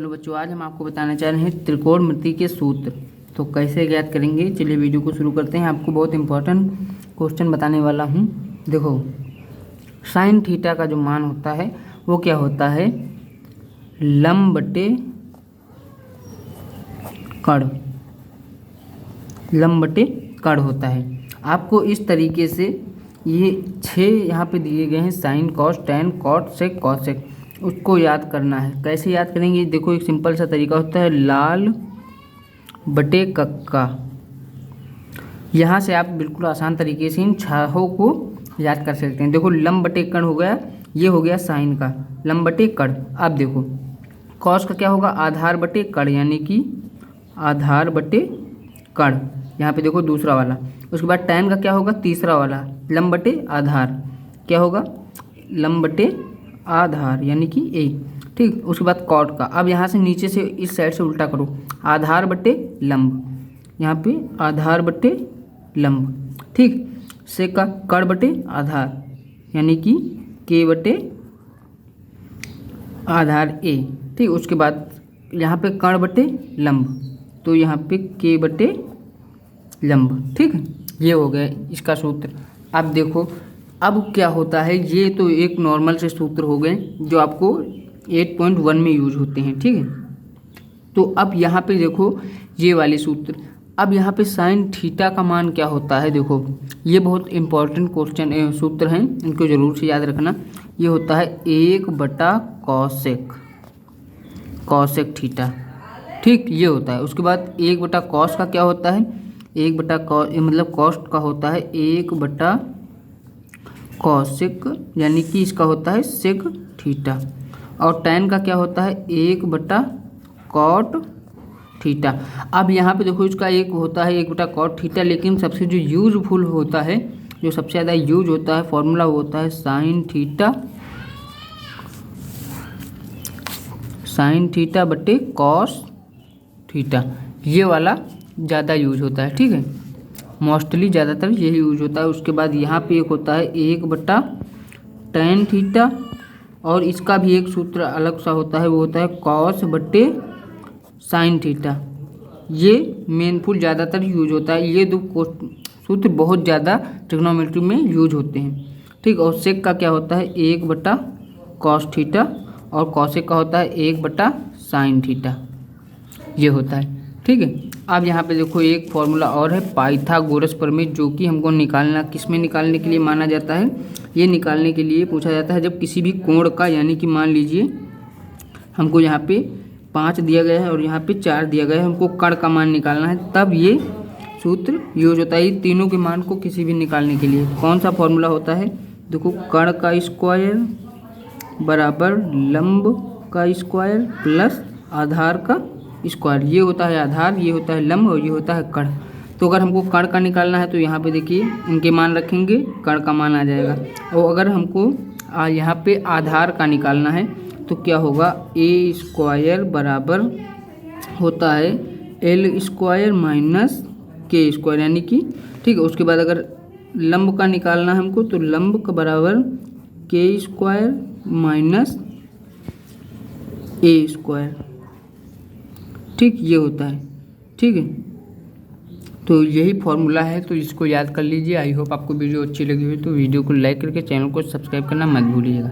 Hello बच्चों, आज हम आपको बताना चाह रहे हैं त्रिकोणमिति के सूत्र। तो कैसे ज्ञात करेंगे, चलिए वीडियो को शुरू करते हैं। आपको बहुत इंपॉर्टेंट क्वेश्चन बताने वाला हूं। देखो, साइन थीटा का जो मान होता है वो क्या होता है, लंब बटे कर्ण, लंब बटे कर्ण होता है। आपको इस तरीके से ये 6 यहाँ पे दिए गए हैं, साइन, कॉस, टैन, कॉट, सेक, कॉसेक, उसको याद करना है। कैसे याद करेंगे, देखो एक सिंपल सा तरीका होता है, लाल बटे कक्का। यहाँ से आप बिल्कुल आसान तरीके से इन छहों को याद कर सकते हैं। देखो लंब बटे कर्ण हो गया, ये हो गया साइन का लंब बटे कर्ण। अब देखो कॉस का क्या होगा, आधार बटे कर्ण, यानी कि आधार बटे कर्ण। यहाँ पे देखो दूसरा वाला। उसके बाद टैन का क्या होगा, तीसरा वाला, लंब बटे आधार, क्या होगा, लंब बटे आधार, यानी कि ए। ठीक, उसके बाद कॉट का। अब यहाँ से नीचे से इस साइड से उल्टा करो, आधार बटे लंब, यहाँ पे आधार बटे लंब। ठीक, से का कर्ण बटे आधार, यानी कि के बटे आधार ए। ठीक, उसके बाद यहाँ पे कर्ण बटे लंब, तो यहाँ पे के बटे लंब। ठीक, ये हो गया इसका सूत्र। अब देखो अब क्या होता है, ये तो एक नॉर्मल से सूत्र हो गए जो आपको 8.1 में यूज होते हैं। ठीक है, तो अब यहाँ पे देखो ये वाले सूत्र। अब यहाँ पे साइन थीटा का मान क्या होता है, देखो ये बहुत इंपॉर्टेंट क्वेश्चन सूत्र हैं, इनको जरूर से याद रखना। ये होता है 1/cos कॉसेक, कॉसेक थीटा। ठीक, ये होता है। उसके बाद 1/cos का क्या होता है, 1/cos मतलब कॉस्ट का होता है 1/cosec, यानी कि इसका होता है सेक थीटा। और टैन का क्या होता है 1/cot थीटा। अब यहाँ पे देखो इसका एक होता है 1/cot थीटा, लेकिन सबसे जो यूजफुल होता है, जो सबसे ज़्यादा यूज होता है फॉर्मूला, वो होता है साइन थीटा, साइन थीटा बटे कॉस थीटा। ये वाला ज़्यादा यूज होता है। ठीक है, मोस्टली ज़्यादातर यही यूज होता है। उसके बाद यहाँ पे एक होता है 1/tan थीटा, और इसका भी एक सूत्र अलग सा होता है, वो होता है कॉस बटे साइन थीटा। ये मेनफुल ज़्यादातर यूज होता है। ये दो सूत्र बहुत ज़्यादा ट्रिग्नोमेट्री में यूज होते हैं। ठीक, और सेक का क्या होता है 1/cos थीटा, और कॉसेक का होता है 1/sin थीटा, ये होता है। ठीक है, अब यहाँ पे देखो एक फॉर्मूला और है, पाइथागोरस प्रमेय, जो कि हमको निकालना, किस में निकालने के लिए माना जाता है, ये निकालने के लिए पूछा जाता है जब किसी भी कोण का, यानी कि मान लीजिए हमको यहाँ पे 5 दिया गया है और यहाँ पे 4 दिया गया है, हमको कर्ण का मान निकालना है, तब ये सूत्र यूज होता है। तीनों के मान को किसी भी निकालने के लिए कौन सा फॉर्मूला होता है, देखो कर्ण का स्क्वायर बराबर लंब का स्क्वायर प्लस आधार का स्क्वायर। ये होता है आधार, ये होता है लंब, और ये होता है कर्ण। तो अगर हमको कर्ण का निकालना है तो यहाँ पे देखिए इनके मान रखेंगे, कर्ण का मान आ जाएगा। और अगर हमको यहाँ पे आधार का निकालना है तो क्या होगा, ए स्क्वायर बराबर होता है एल स्क्वायर माइनस के स्क्वायर, यानी कि ठीक है। उसके बाद अगर लंब का निकालना है हमको, तो लंब का बराबर के स्क्वायर माइनस ए स्क्वायर। ठीक, ये होता है। ठीक है, तो यही फॉर्मूला है, तो इसको याद कर लीजिए। आई होप आपको वीडियो अच्छी लगी हुई, तो वीडियो को लाइक करके चैनल को सब्सक्राइब करना मत भूलिएगा।